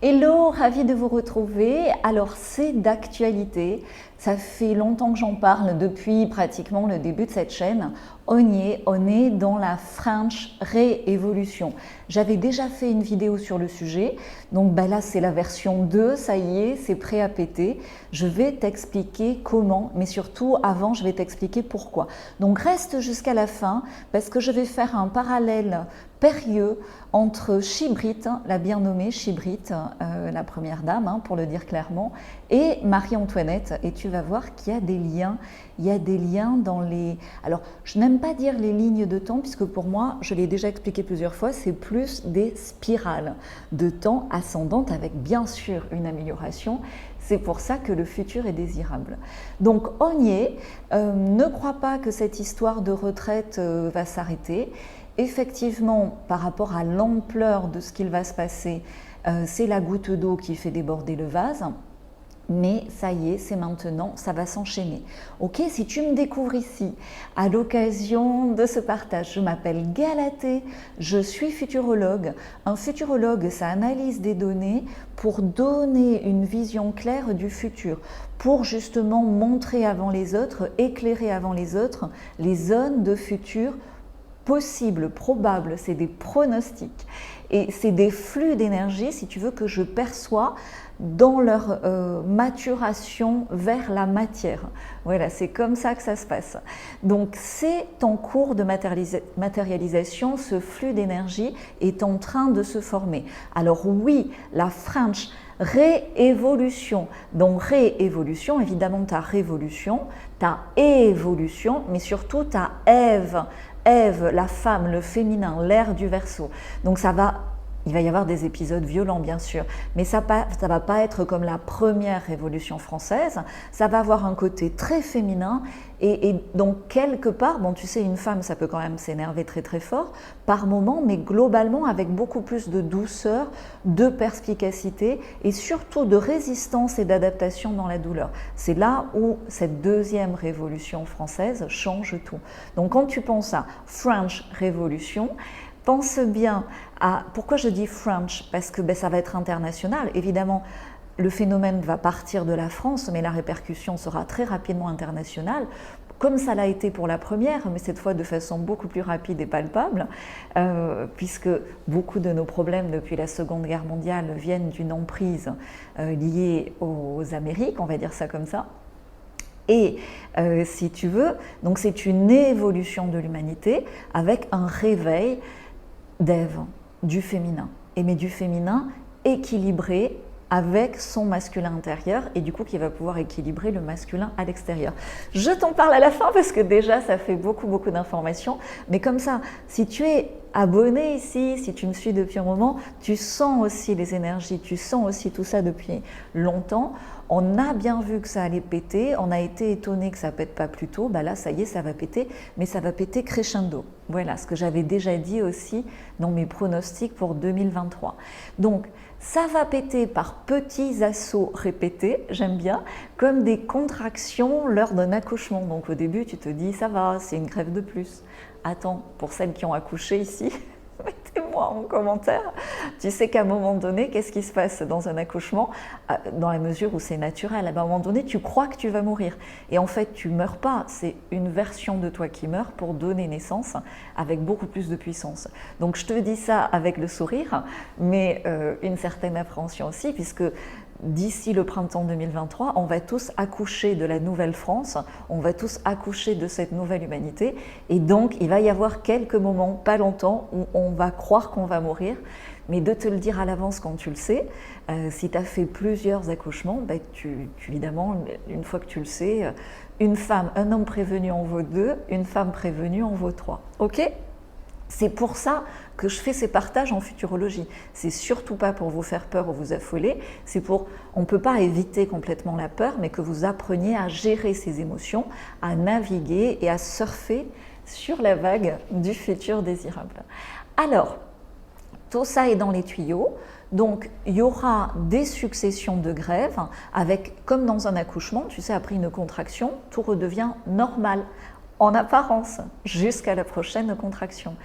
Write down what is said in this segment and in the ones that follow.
Hello, ravie de vous retrouver. Alors c'est d'actualité, ça fait longtemps que j'en parle depuis pratiquement le début de cette chaîne. On est dans la French Révolution. J'avais déjà fait une vidéo sur le sujet, donc là c'est la version 2, ça y est, c'est prêt à péter. Je vais t'expliquer comment, mais surtout avant je vais t'expliquer pourquoi. Donc reste jusqu'à la fin parce que je vais faire un parallèle périlleux entre Chibrit, la bien nommée Chibrit, la première dame, pour le dire clairement, et Marie-Antoinette. Et tu vas voir qu'il y a des liens. Il y a des liens dans les... Alors, je n'aime pas dire les lignes de temps, puisque pour moi, je l'ai déjà expliqué plusieurs fois, c'est plus des spirales de temps ascendantes avec bien sûr une amélioration. C'est pour ça que le futur est désirable. Donc, on y est. Ne crois pas que cette histoire de retraite va s'arrêter. Effectivement, par rapport à l'ampleur de ce qu'il va se passer, c'est la goutte d'eau qui fait déborder le vase. Mais ça y est, c'est maintenant, ça va s'enchaîner. Ok, si tu me découvres ici, à l'occasion de ce partage, je m'appelle Galatée, je suis futurologue. Un futurologue, ça analyse des données pour donner une vision claire du futur, pour justement montrer avant les autres, éclairer avant les autres les zones de futur possible, probable, c'est des pronostics et c'est des flux d'énergie, si tu veux, que je perçois dans leur maturation vers la matière. Voilà, c'est comme ça que ça se passe. Donc c'est en cours de matérialisation, ce flux d'énergie est en train de se former. Alors oui, la French Révolution, donc réévolution, évidemment tu as révolution, tu as évolution, mais surtout tu as Ève, la femme, le féminin, l'ère du Verseau. Donc il va y avoir des épisodes violents bien sûr, mais ça va pas être comme la première révolution française, ça va avoir un côté très féminin et donc quelque part, bon tu sais une femme ça peut quand même s'énerver très très fort par moment, mais globalement avec beaucoup plus de douceur, de perspicacité et surtout de résistance et d'adaptation dans la douleur. C'est là où cette deuxième révolution française change tout. Donc quand tu penses à French Révolution, pense bien à, pourquoi je dis French? Parce que ça va être international. Évidemment, le phénomène va partir de la France, mais la répercussion sera très rapidement internationale, comme ça l'a été pour la première, mais cette fois de façon beaucoup plus rapide et palpable, puisque beaucoup de nos problèmes depuis la Seconde Guerre mondiale viennent d'une emprise liée aux Amériques, on va dire ça comme ça. Et si tu veux, donc c'est une évolution de l'humanité avec un réveil d'Ève, du féminin, mais du féminin équilibré avec son masculin intérieur et du coup qui va pouvoir équilibrer le masculin à l'extérieur. Je t'en parle à la fin parce que déjà ça fait beaucoup d'informations, mais comme ça, si tu es abonné ici, si tu me suis depuis un moment, tu sens aussi les énergies, tu sens aussi tout ça depuis longtemps. On a bien vu que ça allait péter, on a été étonné que ça pète pas plus tôt, là ça y est, ça va péter, mais ça va péter crescendo. Voilà ce que j'avais déjà dit aussi dans mes pronostics pour 2023. Donc ça va péter par petits assauts répétés, j'aime bien, comme des contractions lors d'un accouchement. Donc au début tu te dis ça va, c'est une grève de plus. Attends, pour celles qui ont accouché ici, mettez-moi en commentaire. Tu sais qu'à un moment donné, qu'est-ce qui se passe dans un accouchement? Dans la mesure où c'est naturel, à un moment donné, tu crois que tu vas mourir. Et en fait, tu ne meurs pas. C'est une version de toi qui meurt pour donner naissance avec beaucoup plus de puissance. Donc, je te dis ça avec le sourire, mais une certaine appréhension aussi, puisque d'ici le printemps 2023, on va tous accoucher de la nouvelle France, on va tous accoucher de cette nouvelle humanité et donc il va y avoir quelques moments, pas longtemps, où on va croire qu'on va mourir, mais de te le dire à l'avance quand tu le sais, si tu as fait plusieurs accouchements, évidemment, une fois que tu le sais, une femme, un homme prévenu en vaut 2, une femme prévenue en vaut 3. Ok ? C'est pour ça que je fais ces partages en futurologie. C'est surtout pas pour vous faire peur ou vous affoler, on ne peut pas éviter complètement la peur, mais que vous appreniez à gérer ces émotions, à naviguer et à surfer sur la vague du futur désirable. Alors, tout ça est dans les tuyaux, donc il y aura des successions de grèves avec, comme dans un accouchement, tu sais, après une contraction, tout redevient normal. en apparence, jusqu'à la prochaine contraction.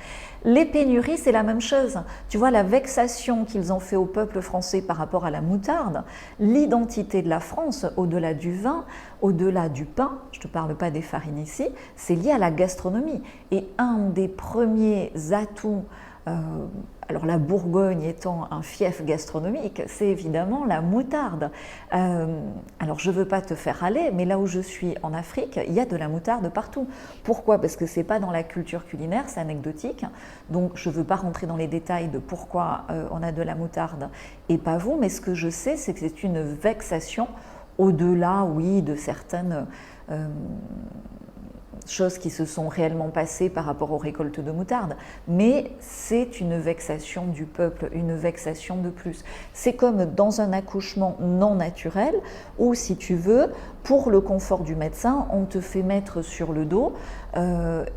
Les pénuries, c'est la même chose. Tu vois la vexation qu'ils ont fait au peuple français par rapport à la moutarde, l'identité de la France, au-delà du vin, au-delà du pain, je ne te parle pas des farines ici, c'est lié à la gastronomie. Et un des premiers atouts, alors la Bourgogne étant un fief gastronomique, c'est évidemment la moutarde. Alors je ne veux pas te faire aller, mais là où je suis en Afrique, il y a de la moutarde partout. Pourquoi? Parce que ce n'est pas dans la culture culinaire, c'est anecdotique. Donc je ne veux pas rentrer dans les détails de pourquoi on a de la moutarde et pas vous, mais ce que je sais, c'est que c'est une vexation au-delà, oui, de certaines choses qui se sont réellement passées par rapport aux récoltes de moutarde, mais c'est une vexation du peuple, une vexation de plus. C'est comme dans un accouchement non naturel où, si tu veux, pour le confort du médecin, on te fait mettre sur le dos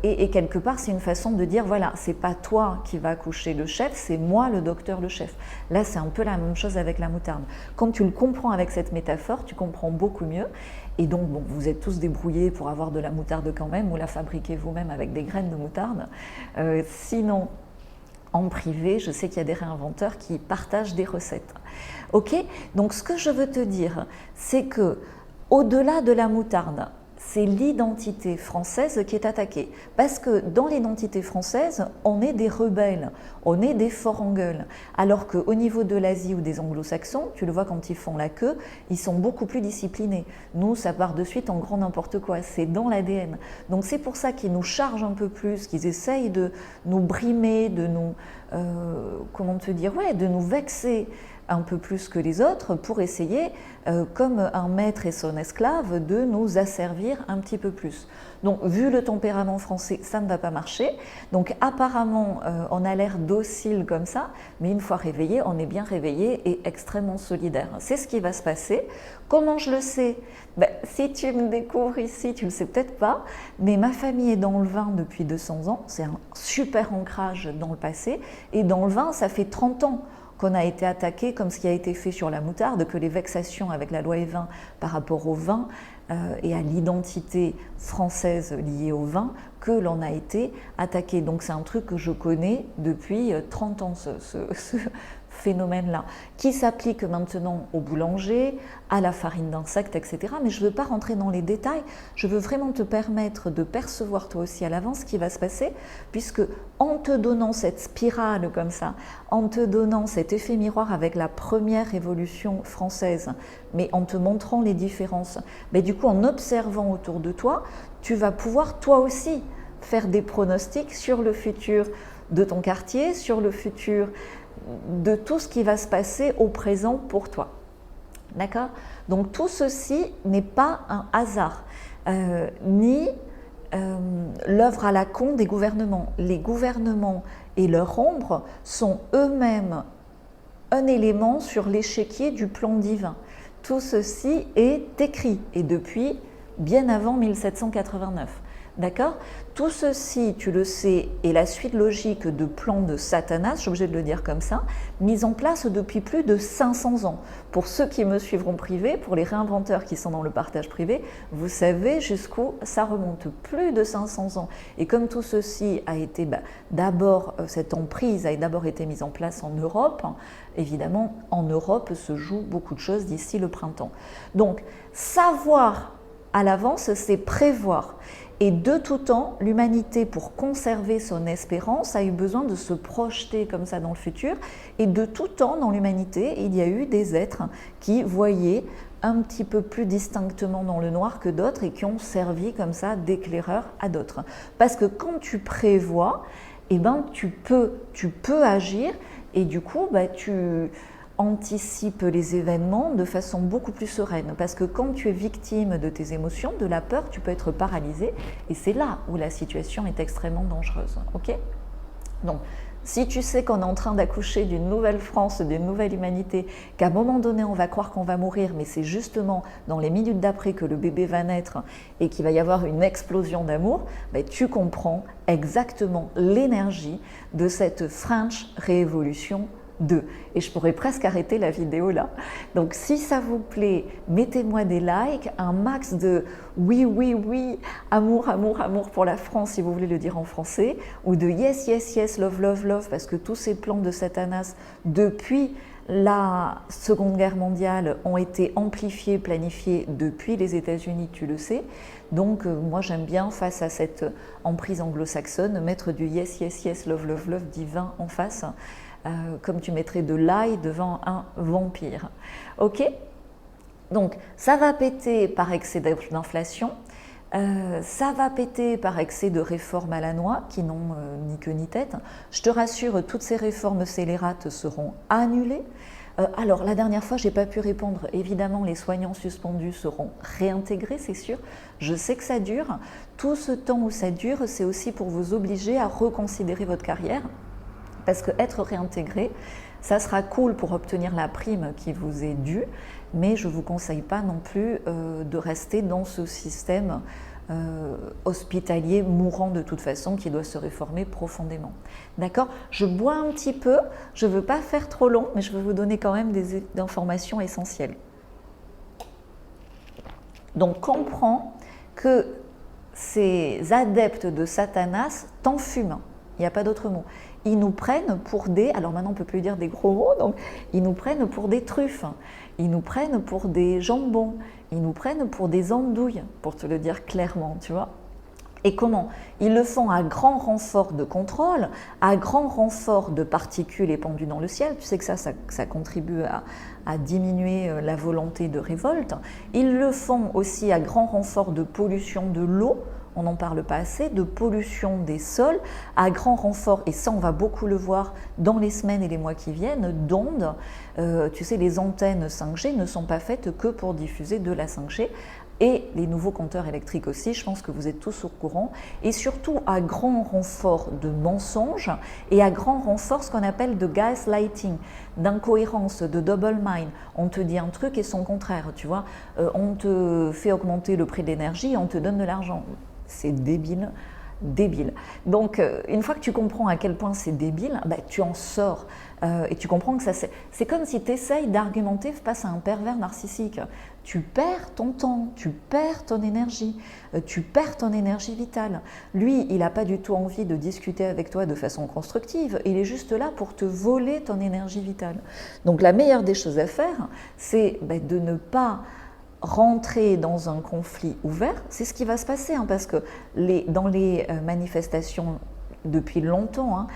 et quelque part c'est une façon de dire voilà, c'est pas toi qui vas accoucher le chef, c'est moi le docteur le chef. Là c'est un peu la même chose avec la moutarde. Quand tu le comprends avec cette métaphore, tu comprends beaucoup mieux. Et donc, bon, vous êtes tous débrouillés pour avoir de la moutarde quand même, ou la fabriquer vous-même avec des graines de moutarde. Sinon, en privé, je sais qu'il y a des réinventeurs qui partagent des recettes. Ok? Donc, ce que je veux te dire, c'est que, au-delà de la moutarde, c'est l'identité française qui est attaquée. Parce que dans l'identité française, on est des rebelles, on est des forts en gueule. Alors qu'au niveau de l'Asie ou des anglo-saxons, tu le vois quand ils font la queue, ils sont beaucoup plus disciplinés. Nous, ça part de suite en grand n'importe quoi, c'est dans l'ADN. Donc c'est pour ça qu'ils nous chargent un peu plus, qu'ils essayent de nous brimer, de nous, comment te dire, ouais, de nous vexer un peu plus que les autres pour essayer, comme un maître et son esclave, de nous asservir un petit peu plus. Donc, vu le tempérament français, ça ne va pas marcher. Donc, apparemment, on a l'air docile comme ça, mais une fois réveillé, on est bien réveillé et extrêmement solidaire. C'est ce qui va se passer. Comment je le sais? Ben, si tu me découvres ici, tu ne le sais peut-être pas, mais ma famille est dans le vin depuis 200 ans. C'est un super ancrage dans le passé. Et dans le vin, ça fait 30 ans qu'on a été attaqué, comme ce qui a été fait sur la moutarde, que les vexations avec la loi Evin par rapport au vin et à l'identité française liée au vin, que l'on a été attaqué. Donc c'est un truc que je connais depuis 30 ans, ce phénomène-là, qui s'applique maintenant au boulanger, à la farine d'insectes, etc. Mais je ne veux pas rentrer dans les détails, je veux vraiment te permettre de percevoir toi aussi à l'avance ce qui va se passer, puisque en te donnant cette spirale comme ça, en te donnant cet effet miroir avec la première révolution française, mais en te montrant les différences, mais du coup en observant autour de toi, tu vas pouvoir toi aussi faire des pronostics sur le futur de ton quartier, sur le futur de tout ce qui va se passer au présent pour toi. D'accord? Donc tout ceci n'est pas un hasard, ni l'œuvre à la con des gouvernements. Les gouvernements et leur ombre sont eux-mêmes un élément sur l'échiquier du plan divin. Tout ceci est écrit, et depuis bien avant 1789. D'accord? Tout ceci, tu le sais, est la suite logique de plans de Satanas, je suis obligée de le dire comme ça, mis en place depuis plus de 500 ans. Pour ceux qui me suivront privé, pour les réinventeurs qui sont dans le partage privé, vous savez jusqu'où ça remonte, plus de 500 ans. Et comme tout ceci a été, d'abord, cette emprise a d'abord été mise en place en Europe, évidemment, en Europe se jouent beaucoup de choses d'ici le printemps. Donc, savoir à l'avance, c'est prévoir. Et de tout temps, l'humanité, pour conserver son espérance, a eu besoin de se projeter comme ça dans le futur. Et de tout temps, dans l'humanité, il y a eu des êtres qui voyaient un petit peu plus distinctement dans le noir que d'autres et qui ont servi comme ça d'éclaireur à d'autres. Parce que quand tu prévois, eh ben, tu peux agir et du coup, tu anticipe les événements de façon beaucoup plus sereine. Parce que quand tu es victime de tes émotions, de la peur, tu peux être paralysé et c'est là où la situation est extrêmement dangereuse. Ok? Donc, si tu sais qu'on est en train d'accoucher d'une nouvelle France, d'une nouvelle humanité, qu'à un moment donné on va croire qu'on va mourir, mais c'est justement dans les minutes d'après que le bébé va naître et qu'il va y avoir une explosion d'amour, tu comprends exactement l'énergie de cette French Révolution 2. Et je pourrais presque arrêter la vidéo là. Donc si ça vous plaît, mettez-moi des likes, un max de oui, oui, oui, amour, amour, amour pour la France, si vous voulez le dire en français, ou de yes, yes, yes, love, love, love, parce que tous ces plans de Satanas, depuis la Seconde Guerre mondiale, ont été amplifiés, planifiés depuis les États-Unis, tu le sais. Donc moi j'aime bien, face à cette emprise anglo-saxonne, mettre du yes, yes, yes, love, love, love divin en face, comme tu mettrais de l'ail devant un vampire. Ok? Donc ça va péter par excès d'inflation, ça va péter par excès de réformes à la noix qui n'ont ni queue ni tête. Je te rassure, toutes ces réformes scélérates seront annulées. Alors la dernière fois, je n'ai pas pu répondre. Évidemment, les soignants suspendus seront réintégrés, c'est sûr. Je sais que ça dure. Tout ce temps où ça dure, c'est aussi pour vous obliger à reconsidérer votre carrière. Parce que être réintégré, ça sera cool pour obtenir la prime qui vous est due, mais je ne vous conseille pas non plus de rester dans ce système hospitalier mourant de toute façon qui doit se réformer profondément. D'accord? Je bois un petit peu, je ne veux pas faire trop long, mais je veux vous donner quand même des informations essentielles. Donc comprends que ces adeptes de Satanas t'en fument, il n'y a pas d'autre mot. Ils nous prennent pour des, alors maintenant on ne peut plus dire des gros mots, donc ils nous prennent pour des truffes, ils nous prennent pour des jambons, ils nous prennent pour des andouilles, pour te le dire clairement, tu vois. Et comment? Ils le font à grand renfort de contrôle, à grand renfort de particules épandues dans le ciel. Tu sais que ça contribue à diminuer la volonté de révolte. Ils le font aussi à grand renfort de pollution de l'eau. On n'en parle pas assez, de pollution des sols, à grand renfort, et ça on va beaucoup le voir dans les semaines et les mois qui viennent, d'ondes. Tu sais, les antennes 5G ne sont pas faites que pour diffuser de la 5G, et les nouveaux compteurs électriques aussi, je pense que vous êtes tous au courant, et surtout à grand renfort de mensonges, et à grand renfort ce qu'on appelle de gaslighting, d'incohérence, de double mind. On te dit un truc et son contraire, tu vois. On te fait augmenter le prix de l'énergie et on te donne de l'argent. C'est débile, débile. Donc, une fois que tu comprends à quel point c'est débile, bah, tu en sors. Et tu comprends que c'est comme si tu essayes d'argumenter face à un pervers narcissique. Tu perds ton temps, tu perds ton énergie vitale. Lui, il n'a pas du tout envie de discuter avec toi de façon constructive. Il est juste là pour te voler ton énergie vitale. Donc, la meilleure des choses à faire, c'est de ne pas rentrer dans un conflit ouvert. C'est ce qui va se passer, hein, parce que dans les manifestations depuis longtemps,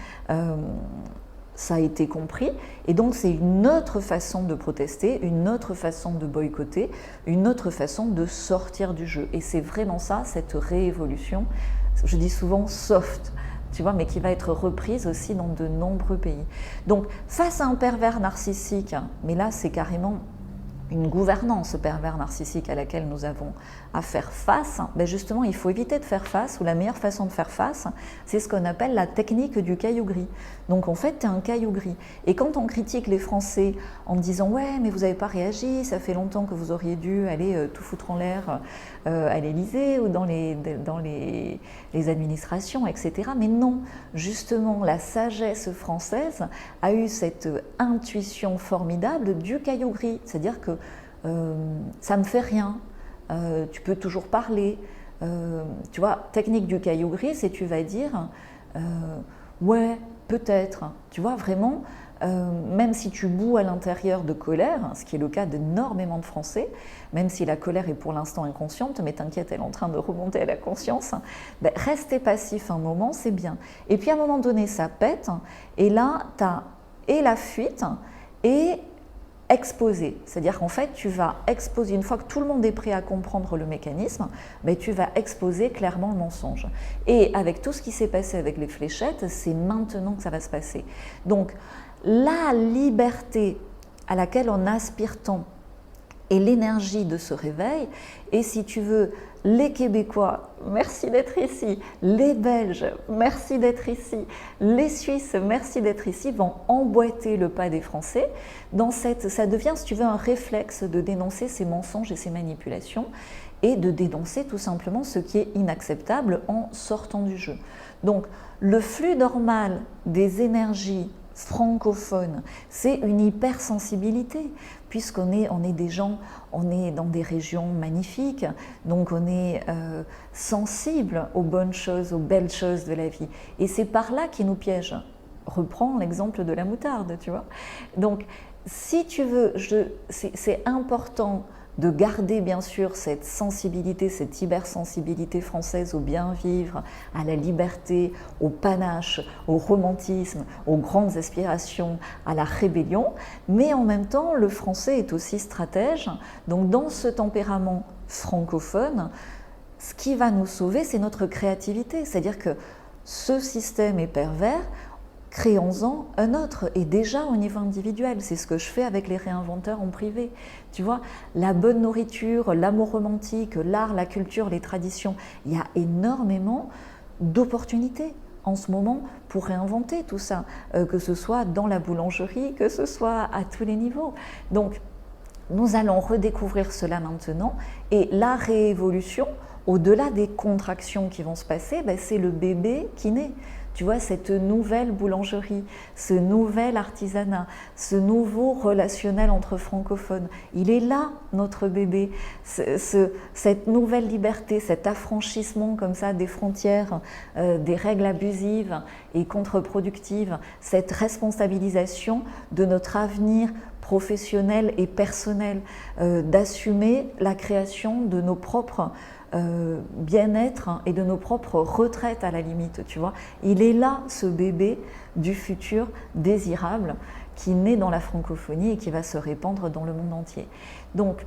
ça a été compris, et donc c'est une autre façon de protester, une autre façon de boycotter, une autre façon de sortir du jeu. Et c'est vraiment ça, cette réévolution, je dis souvent soft, tu vois, mais qui va être reprise aussi dans de nombreux pays. Donc face à un pervers narcissique, mais là c'est carrément une gouvernance pervers narcissique à laquelle nous avons à faire face, justement il faut éviter de faire face, ou la meilleure façon de faire face, c'est ce qu'on appelle la technique du caillou gris. Donc en fait tu es un caillou gris, et quand on critique les Français en disant ouais mais vous n'avez pas réagi, ça fait longtemps que vous auriez dû aller tout foutre en l'air à l'Élysée ou dans les administrations, etc. Mais non, justement la sagesse française a eu cette intuition formidable du caillou gris, c'est-à-dire que ça ne me fait rien, tu peux toujours parler, tu vois, technique du caillou gris, c'est tu vas dire ouais, peut-être, tu vois, vraiment, même si tu boues à l'intérieur de colère, ce qui est le cas d'énormément de Français, même si la colère est pour l'instant inconsciente, mais t'inquiète, elle est en train de remonter à la conscience, rester passif un moment, c'est bien. Et puis à un moment donné, ça pète, et là, tu as et la fuite, et exposer, c'est-à-dire qu'en fait tu vas exposer, une fois que tout le monde est prêt à comprendre le mécanisme, tu vas exposer clairement le mensonge. Et avec tout ce qui s'est passé avec les fléchettes, c'est maintenant que ça va se passer. Donc la liberté à laquelle on aspire tant et l'énergie de ce réveil, et si tu veux, les Québécois, merci d'être ici, les Belges, merci d'être ici, les Suisses, merci d'être ici, vont emboîter le pas des Français. Ça devient, si tu veux, un réflexe de dénoncer ces mensonges et ces manipulations, et de dénoncer tout simplement ce qui est inacceptable en sortant du jeu. Donc, le flux normal des énergies francophone, c'est une hypersensibilité, puisqu'on est, on est des gens, on est dans des régions magnifiques, donc on est sensible aux bonnes choses, aux belles choses de la vie. Et c'est par là qu'ils nous piègent. Reprends l'exemple de la moutarde, tu vois. Donc, si tu veux, c'est important de garder bien sûr cette sensibilité, cette hypersensibilité française au bien vivre, à la liberté, au panache, au romantisme, aux grandes aspirations, à la rébellion, mais en même temps le français est aussi stratège, donc dans ce tempérament francophone, ce qui va nous sauver c'est notre créativité, c'est-à-dire que ce système est pervers, créons-en un autre, et déjà au niveau individuel, c'est ce que je fais avec les réinventeurs en privé. Tu vois, la bonne nourriture, l'amour romantique, l'art, la culture, les traditions, il y a énormément d'opportunités en ce moment pour réinventer tout ça, que ce soit dans la boulangerie, que ce soit à tous les niveaux. Donc, nous allons redécouvrir cela maintenant, et la réévolution, au-delà des contractions qui vont se passer, ben, c'est le bébé qui naît. Tu vois, cette nouvelle boulangerie, ce nouvel artisanat, ce nouveau relationnel entre francophones, il est là, notre bébé. Cette nouvelle liberté, cet affranchissement comme ça des frontières, des règles abusives et contre-productives, cette responsabilisation de notre avenir professionnel et personnel, d'assumer la création de nos propres bien-être et de nos propres retraites à la limite, tu vois. Il est là, ce bébé du futur désirable qui naît dans la francophonie et qui va se répandre dans le monde entier. Donc,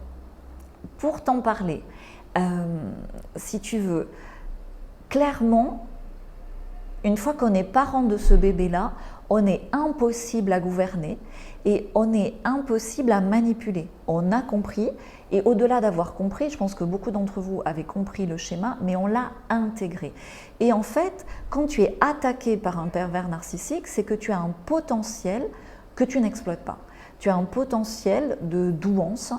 pour t'en parler, si tu veux, clairement, une fois qu'on est parent de ce bébé-là, on est impossible à gouverner et on est impossible à manipuler. On a compris, et au-delà d'avoir compris, je pense que beaucoup d'entre vous avaient compris le schéma, mais on l'a intégré. Et en fait, quand tu es attaqué par un pervers narcissique, c'est que tu as un potentiel que tu n'exploites pas. Tu as un potentiel de douance.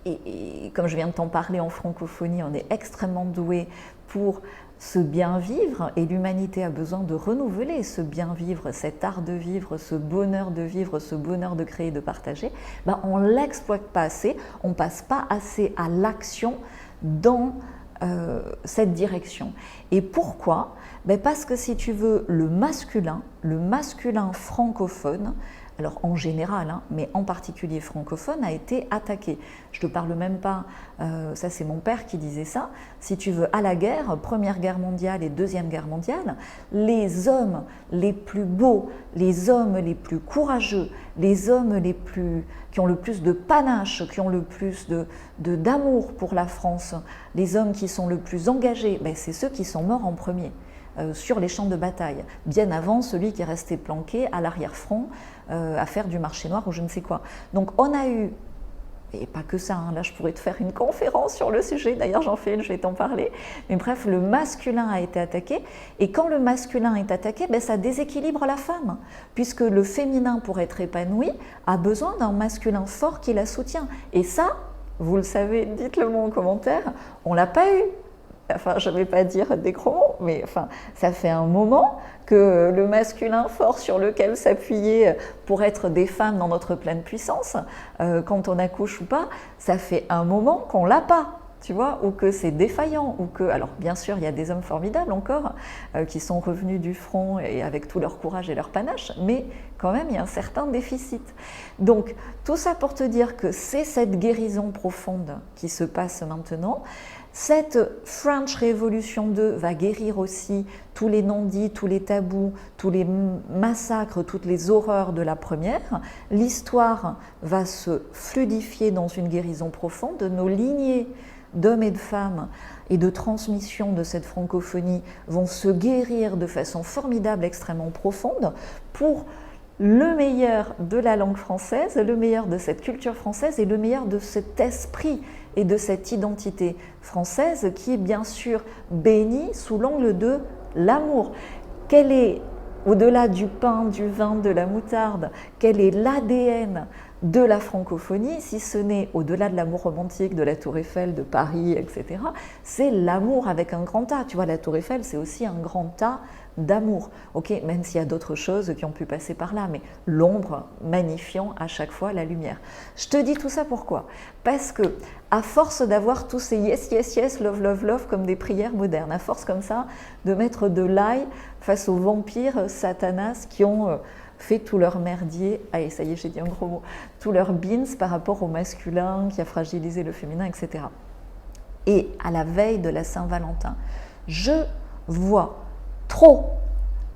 Et comme je viens de t'en parler en francophonie, on est extrêmement doué pour ce bien-vivre, et l'humanité a besoin de renouveler ce bien-vivre, cet art de vivre, ce bonheur de vivre, ce bonheur de créer, de partager. Ben, on ne l'exploite pas assez, on ne passe pas assez à l'action dans cette direction. Et pourquoi? Ben parce que si tu veux, le masculin francophone, alors en général, hein, mais en particulier francophone, a été attaqué. Je ne te parle même pas, ça c'est mon père qui disait ça, si tu veux, à la guerre, Première Guerre mondiale et Deuxième Guerre mondiale, les hommes les plus beaux, les hommes les plus courageux, les hommes qui ont le plus de panache, qui ont le plus d'amour pour la France, les hommes qui sont le plus engagés, ben, c'est ceux qui sont morts en premier. Sur les champs de bataille, bien avant celui qui est resté planqué à l'arrière-front à faire du marché noir ou je ne sais quoi. Donc on a eu, et pas que ça, hein, là je pourrais te faire une conférence sur le sujet, d'ailleurs j'en fais une, je vais t'en parler, mais bref, le masculin a été attaqué, et quand le masculin est attaqué, ben, ça déséquilibre la femme, puisque le féminin, pour être épanoui, a besoin d'un masculin fort qui la soutient, et ça, vous le savez, dites-le moi en commentaire, on ne l'a pas eu. Enfin, je ne vais pas dire des gros mots, mais enfin, ça fait un moment que le masculin fort sur lequel s'appuyer pour être des femmes dans notre pleine puissance, quand on accouche ou pas, ça fait un moment qu'on ne l'a pas, tu vois, ou que c'est défaillant, ou que, alors bien sûr, il y a des hommes formidables encore, qui sont revenus du front et avec tout leur courage et leur panache, mais quand même, il y a un certain déficit. Donc, tout ça pour te dire que c'est cette guérison profonde qui se passe maintenant. Cette French Revolution 2 va guérir aussi tous les non-dits, tous les tabous, tous les massacres, toutes les horreurs de la première. L'histoire va se fluidifier dans une guérison profonde. Nos lignées d'hommes et de femmes et de transmission de cette francophonie vont se guérir de façon formidable, extrêmement profonde, pour le meilleur de la langue française, le meilleur de cette culture française et le meilleur de cet esprit et de cette identité française qui est bien sûr bénie sous l'angle de l'amour. Quel est, au-delà du pain, du vin, de la moutarde, quel est l'ADN de la francophonie, si ce n'est au-delà de l'amour romantique, de la Tour Eiffel, de Paris, etc. C'est l'amour avec un grand A. Tu vois, la Tour Eiffel, c'est aussi un grand A d'amour, ok, même s'il y a d'autres choses qui ont pu passer par là, mais l'ombre magnifiant à chaque fois la lumière. Je te dis tout ça pourquoi? Parce que à force d'avoir tous ces yes, yes, yes, love, love, love comme des prières modernes, à force comme ça de mettre de l'ail face aux vampires satanas qui ont fait tout leur merdier, allez ça y est j'ai dit un gros mot, tout leur beans par rapport au masculin qui a fragilisé le féminin, etc. Et à la veille de la Saint-Valentin, je vois trop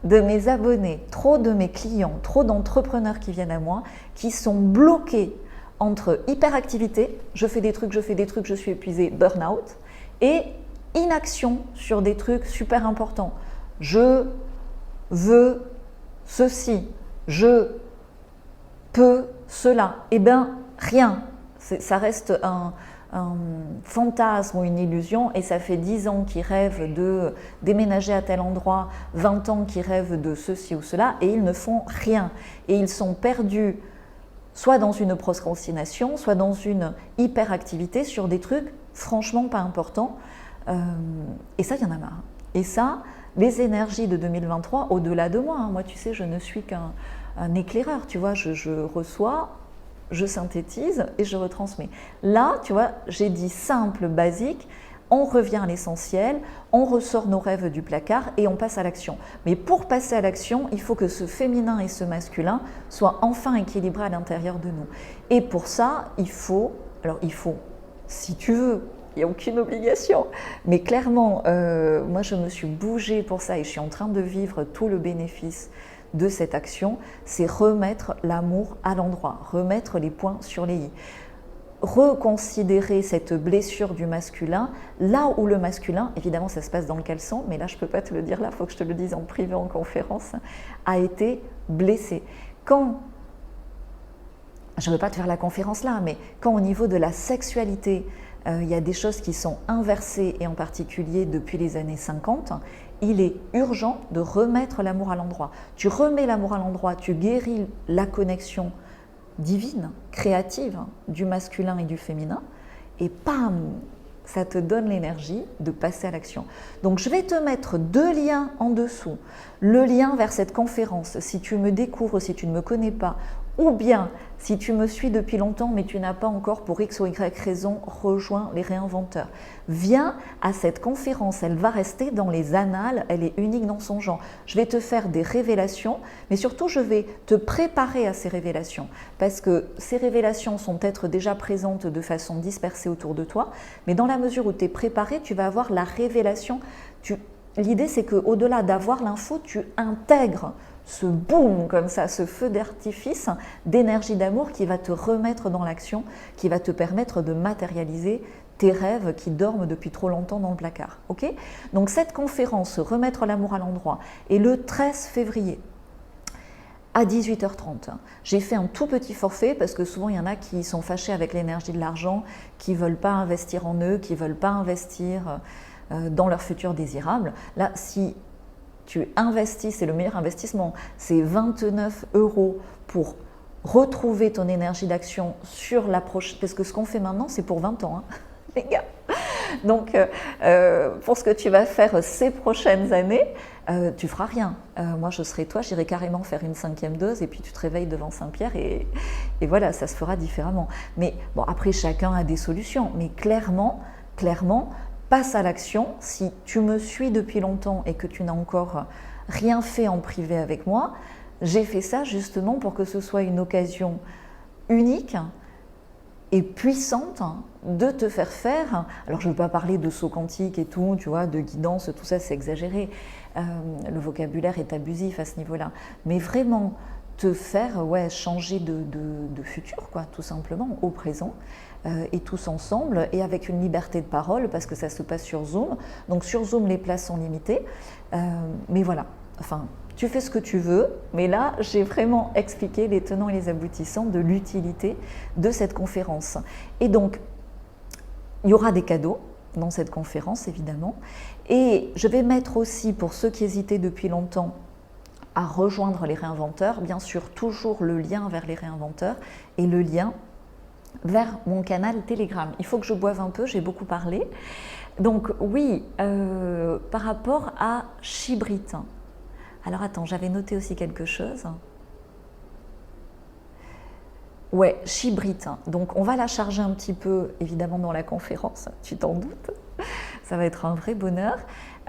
de mes abonnés, trop de mes clients, trop d'entrepreneurs qui viennent à moi, qui sont bloqués entre hyperactivité, je fais des trucs, je suis épuisé, burn-out, et inaction sur des trucs super importants. Je veux ceci, je peux cela. Eh bien, rien. Ça reste un fantasme ou une illusion, et ça fait 10 ans qu'ils rêvent de déménager à tel endroit, 20 ans qu'ils rêvent de ceci ou cela, et ils ne font rien. Et ils sont perdus soit dans une procrastination, soit dans une hyperactivité sur des trucs franchement pas importants. Et ça, il y en a marre. Et ça, les énergies de 2023, au-delà de moi, hein, moi tu sais, je ne suis qu'un éclaireur, tu vois, je reçois, je synthétise et je retransmets. Là, tu vois, j'ai dit simple, basique, on revient à l'essentiel, on ressort nos rêves du placard et on passe à l'action. Mais pour passer à l'action, il faut que ce féminin et ce masculin soient enfin équilibrés à l'intérieur de nous. Et pour ça, il faut, si tu veux, il n'y a aucune obligation, mais clairement, moi je me suis bougée pour ça et je suis en train de vivre tout le bénéfice de cette action, c'est remettre l'amour à l'endroit, remettre les points sur les i. Reconsidérer cette blessure du masculin, là où le masculin, évidemment ça se passe dans le caleçon, mais là je ne peux pas te le dire là, il faut que je te le dise en privé, en conférence, a été blessé. Quand, je ne veux pas te faire la conférence là, mais quand au niveau de la sexualité, il y a des choses qui sont inversées, et en particulier depuis les années 50, il est urgent de remettre l'amour à l'endroit. Tu remets l'amour à l'endroit, tu guéris la connexion divine, créative du masculin et du féminin, et pam, ça te donne l'énergie de passer à l'action. Donc je vais te mettre 2 liens en dessous. Le lien vers cette conférence, si tu me découvres, si tu ne me connais pas, ou bien si tu me suis depuis longtemps mais tu n'as pas encore pour X ou Y raison rejoint les réinventeurs. Viens à cette conférence, elle va rester dans les annales, elle est unique dans son genre. Je vais te faire des révélations, mais surtout je vais te préparer à ces révélations, parce que ces révélations sont peut-être déjà présentes de façon dispersée autour de toi, mais dans la mesure où tu es préparé, tu vas avoir la révélation. L'idée c'est qu'au-delà d'avoir l'info, tu intègres ce boom comme ça, ce feu d'artifice d'énergie d'amour qui va te remettre dans l'action, qui va te permettre de matérialiser tes rêves qui dorment depuis trop longtemps dans le placard. Okay ? Donc cette conférence, Remettre l'amour à l'endroit, est le 13 février à 18h30. J'ai fait un tout petit forfait parce que souvent il y en a qui sont fâchés avec l'énergie de l'argent, qui ne veulent pas investir en eux, qui ne veulent pas investir dans leur futur désirable. Là, si tu investis, c'est le meilleur investissement, c'est 29 € pour retrouver ton énergie d'action sur la prochaine, parce que ce qu'on fait maintenant, c'est pour 20 ans, hein, les gars. Donc, pour ce que tu vas faire ces prochaines années, tu feras rien. Moi, je serai toi, j'irai carrément faire une 5e dose et puis tu te réveilles devant Saint-Pierre et voilà, ça se fera différemment. Mais bon, après, chacun a des solutions. Mais clairement, passe à l'action. Si tu me suis depuis longtemps et que tu n'as encore rien fait en privé avec moi, j'ai fait ça justement pour que ce soit une occasion unique et puissante de te faire faire. Alors je ne veux pas parler de saut quantique et tout, tu vois, de guidance, tout ça c'est exagéré. Le vocabulaire est abusif à ce niveau-là. Mais vraiment te faire changer de futur, quoi, tout simplement, au présent. Et tous ensemble et avec une liberté de parole parce que ça se passe sur Zoom. Donc sur Zoom, les places sont limitées. Mais voilà, enfin, tu fais ce que tu veux. Mais là, j'ai vraiment expliqué les tenants et les aboutissants de l'utilité de cette conférence. Et donc, il y aura des cadeaux dans cette conférence, évidemment. Et je vais mettre aussi, pour ceux qui hésitaient depuis longtemps à rejoindre les réinventeurs, bien sûr, toujours le lien vers les réinventeurs et le lien vers mon canal Telegram. Il faut que je boive un peu, j'ai beaucoup parlé. Donc oui, par rapport à Chibrit, Alors attends, j'avais noté aussi quelque chose. Ouais, chybrite. Donc on va la charger un petit peu, évidemment, dans la conférence, tu t'en doutes. Ça va être un vrai bonheur.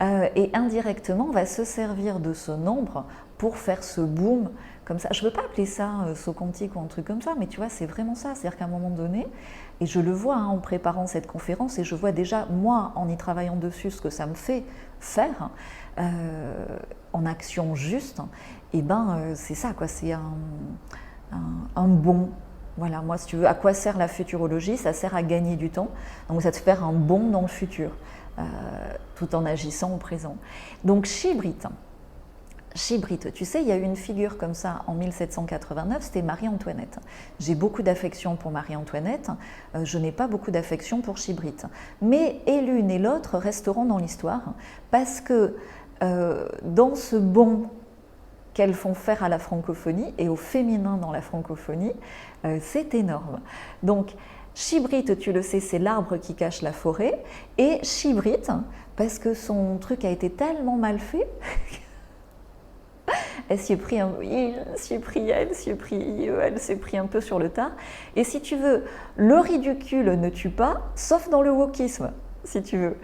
Et indirectement, on va se servir de ce nombre pour faire ce boom comme ça. Je ne veux pas appeler ça saut quantique ou un truc comme ça, mais tu vois, c'est vraiment ça. C'est-à-dire qu'à un moment donné, et je le vois en préparant cette conférence, et je vois déjà, moi, en y travaillant dessus, ce que ça me fait faire en action juste, et ben c'est ça, quoi. C'est un bond. Voilà, moi, si tu veux, à quoi sert la futurologie? Ça sert à gagner du temps. Donc, ça te fait un bond dans le futur, tout en agissant au présent. Donc, chybrite. Chybrite, tu sais, il y a eu une figure comme ça en 1789, c'était Marie-Antoinette. J'ai beaucoup d'affection pour Marie-Antoinette, je n'ai pas beaucoup d'affection pour chybrite. Mais et l'une et l'autre resteront dans l'histoire parce que dans ce bond qu'elles font faire à la francophonie et au féminin dans la francophonie, c'est énorme. Donc, chybrite, tu le sais, c'est l'arbre qui cache la forêt, et chybrite, parce que son truc a été tellement mal fait, elle s'y est pris un peu sur le tard. Et si tu veux, le ridicule ne tue pas, sauf dans le wokisme, si tu veux.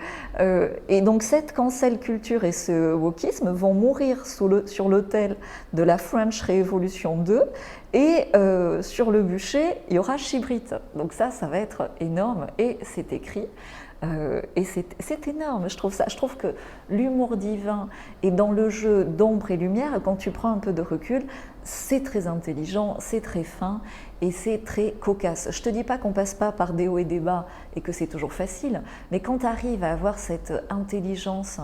Et donc cette cancel culture et ce wokisme vont mourir sur l'autel de la French Revolution 2, et sur le bûcher, il y aura chybrite. Donc ça va être énorme, et c'est écrit. Et c'est énorme, je trouve ça. Je trouve que l'humour divin et dans le jeu d'ombre et lumière, quand tu prends un peu de recul, c'est très intelligent, c'est très fin et c'est très cocasse. Je te dis pas qu'on passe pas par des hauts et des bas et que c'est toujours facile, mais quand tu arrives à avoir cette intelligence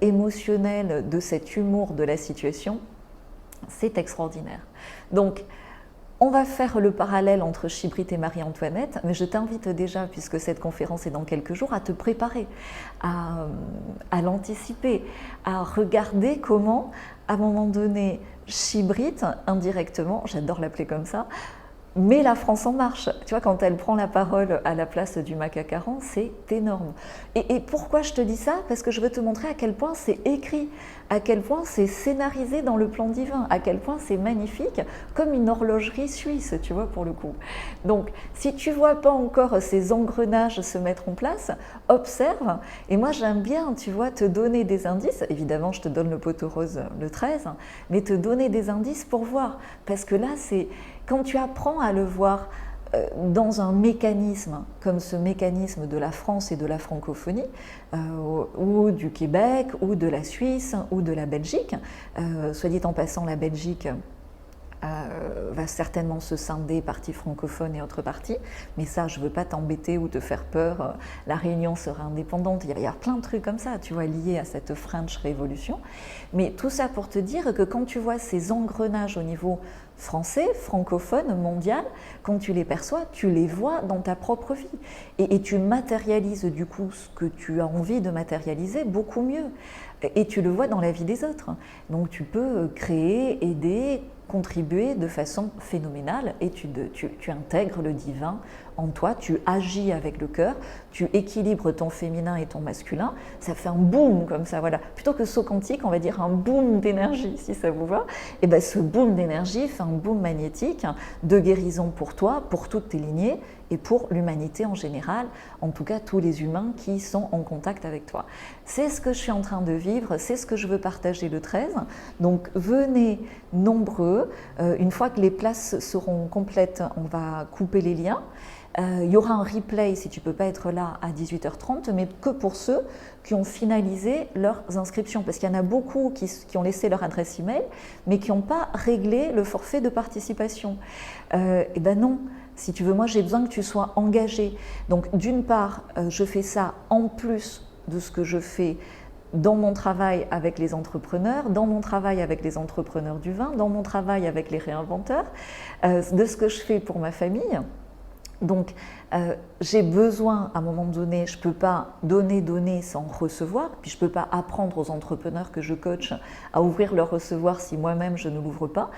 émotionnelle de cet humour de la situation, c'est extraordinaire. Donc, on va faire le parallèle entre chybrite et Marie-Antoinette, mais je t'invite déjà, puisque cette conférence est dans quelques jours, à te préparer, à l'anticiper, à regarder comment, à un moment donné, chybrite, indirectement, j'adore l'appeler comme ça, met la France en marche. Tu vois, quand elle prend la parole à la place du Macacaran, c'est énorme. Et pourquoi je te dis ça? Parce que je veux te montrer à quel point c'est écrit, à quel point c'est scénarisé dans le plan divin, à quel point c'est magnifique, comme une horlogerie suisse, tu vois, pour le coup. Donc, si tu vois pas encore ces engrenages se mettre en place, observe. Et moi, j'aime bien, tu vois, te donner des indices. Évidemment, je te donne le poteau rose le 13, mais te donner des indices pour voir. Parce que là, c'est quand tu apprends à le voir dans un mécanisme comme ce mécanisme de la France et de la francophonie, ou du Québec, ou de la Suisse, ou de la Belgique, soit dit en passant, la Belgique va certainement se scinder partie francophone et autre partie, mais ça, je ne veux pas t'embêter ou te faire peur, la Réunion sera indépendante, il va y avoir plein de trucs comme ça, tu vois, liés à cette French Révolution, mais tout ça pour te dire que quand tu vois ces engrenages au niveau français, francophone, mondial, quand tu les perçois, tu les vois dans ta propre vie. Et tu matérialises du coup ce que tu as envie de matérialiser beaucoup mieux. Et tu le vois dans la vie des autres. Donc tu peux créer, aider, contribuer de façon phénoménale et tu intègres le divin en toi, tu agis avec le cœur, tu équilibres ton féminin et ton masculin, ça fait un boom comme ça, voilà. Plutôt que saut quantique, on va dire un boom d'énergie, si ça vous va. Et bien ce boom d'énergie fait un boom magnétique de guérison pour toi, pour toutes tes lignées et pour l'humanité en général, en tout cas tous les humains qui sont en contact avec toi. C'est ce que je suis en train de vivre, c'est ce que je veux partager le 13. Donc venez nombreux, une fois que les places seront complètes, on va couper les liens. Il y aura un replay si tu ne peux pas être là à 18h30, mais que pour ceux qui ont finalisé leurs inscriptions. Parce qu'il y en a beaucoup qui ont laissé leur adresse email, mais qui n'ont pas réglé le forfait de participation. Et ben non, si tu veux, moi j'ai besoin que tu sois engagé. Donc d'une part, je fais ça en plus de ce que je fais dans mon travail avec les entrepreneurs, dans mon travail avec les entrepreneurs du vin, dans mon travail avec les réinventeurs, de ce que je fais pour ma famille. Donc, j'ai besoin, à un moment donné, je ne peux pas donner sans recevoir, puis je ne peux pas apprendre aux entrepreneurs que je coach à ouvrir leur recevoir si moi-même je ne l'ouvre pas.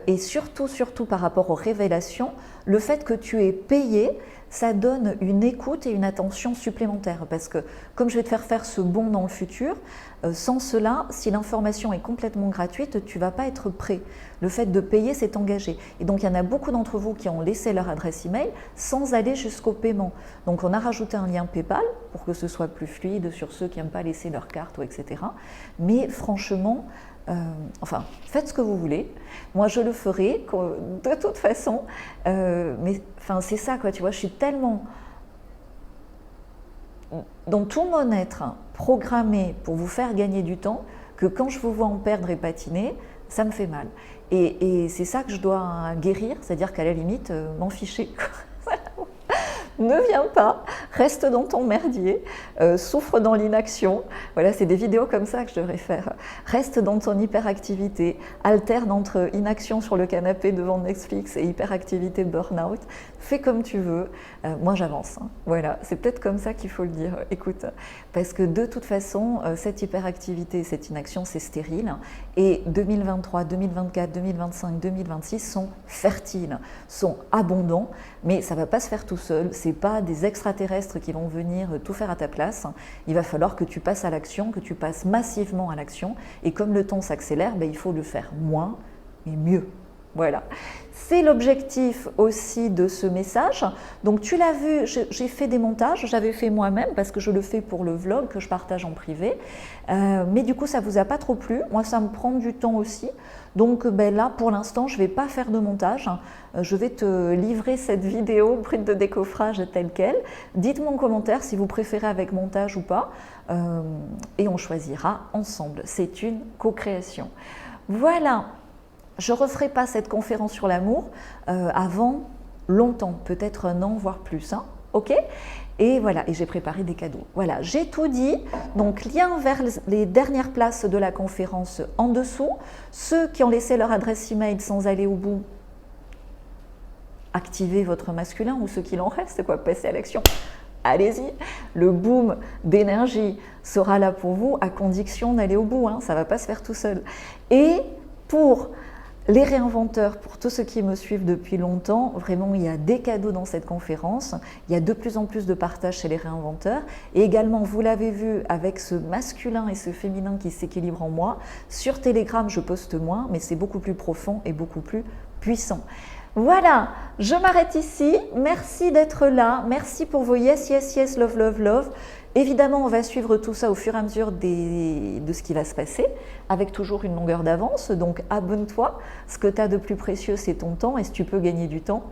Et surtout par rapport aux révélations, le fait que tu aies payé, ça donne une écoute et une attention supplémentaire. Parce que comme je vais te faire faire ce bond dans le futur, sans cela, si l'information est complètement gratuite, tu ne vas pas être prêt. Le fait de payer, c'est engagé. Et donc, il y en a beaucoup d'entre vous qui ont laissé leur adresse email sans aller jusqu'au paiement. Donc, on a rajouté un lien PayPal pour que ce soit plus fluide sur ceux qui n'aiment pas laisser leur carte, ou etc. Mais franchement, enfin, faites ce que vous voulez. Moi, je le ferai de toute façon. Mais enfin, c'est ça, quoi. Tu vois, je suis tellement dans tout mon être programmé pour vous faire gagner du temps que quand je vous vois en perdre et patiner, ça me fait mal. Et c'est ça que je dois guérir, c'est-à-dire qu'à la limite, m'en ficher. Ne viens pas, reste dans ton merdier, souffre dans l'inaction. Voilà, c'est des vidéos comme ça que je devrais faire. Reste dans ton hyperactivité, alterne entre inaction sur le canapé devant Netflix et hyperactivité burn-out. Fais comme tu veux. Moi, j'avance. Hein. Voilà, c'est peut-être comme ça qu'il faut le dire. Écoute, parce que de toute façon, cette hyperactivité, cette inaction, c'est stérile. Et 2023, 2024, 2025, 2026 sont fertiles, sont abondants, mais ça ne va pas se faire tout seul. C'est pas des extraterrestres qui vont venir tout faire à ta place. Il va falloir que tu passes à l'action, que tu passes massivement à l'action. Et comme le temps s'accélère, il faut le faire moins, mais mieux. Voilà. C'est l'objectif aussi de ce message. Donc tu l'as vu, j'ai fait des montages, j'avais fait moi-même parce que je le fais pour le vlog que je partage en privé. Mais du coup, ça ne vous a pas trop plu. Moi, ça me prend du temps aussi. Donc là, pour l'instant, je ne vais pas faire de montage. Je vais te livrer cette vidéo brute de décoffrage telle qu'elle. Dites-moi en commentaire si vous préférez avec montage ou pas. Et on choisira ensemble. C'est une co-création. Voilà. Je ne referai pas cette conférence sur l'amour avant longtemps, peut-être un an, voire plus. Hein, ok ? Et voilà, et j'ai préparé des cadeaux. Voilà, j'ai tout dit. Donc, lien vers les dernières places de la conférence en dessous. Ceux qui ont laissé leur adresse email sans aller au bout, activez votre masculin, ou ceux qui l'en restent, quoi, passez à l'action. Allez-y, le boom d'énergie sera là pour vous à condition d'aller au bout. Hein, ça ne va pas se faire tout seul. Et pour les réinventeurs, pour tous ceux qui me suivent depuis longtemps, vraiment il y a des cadeaux dans cette conférence, il y a de plus en plus de partage chez les réinventeurs et également vous l'avez vu avec ce masculin et ce féminin qui s'équilibrent en moi, sur Telegram je poste moins mais c'est beaucoup plus profond et beaucoup plus puissant. Voilà, je m'arrête ici, merci d'être là, merci pour vos yes, yes, yes, love, love, love. Évidemment, on va suivre tout ça au fur et à mesure de ce qui va se passer, avec toujours une longueur d'avance. Donc, abonne-toi. Ce que tu as de plus précieux, c'est ton temps. Et si tu peux gagner du temps,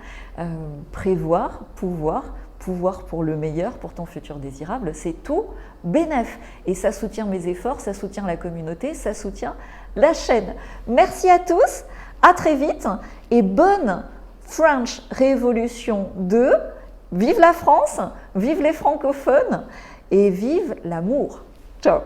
prévoir, pouvoir pour le meilleur, pour ton futur désirable, c'est tout bénef. Et ça soutient mes efforts, ça soutient la communauté, ça soutient la chaîne. Merci à tous, à très vite et bonne French Révolution 2. Vive la France, vive les francophones et vive l'amour. Ciao.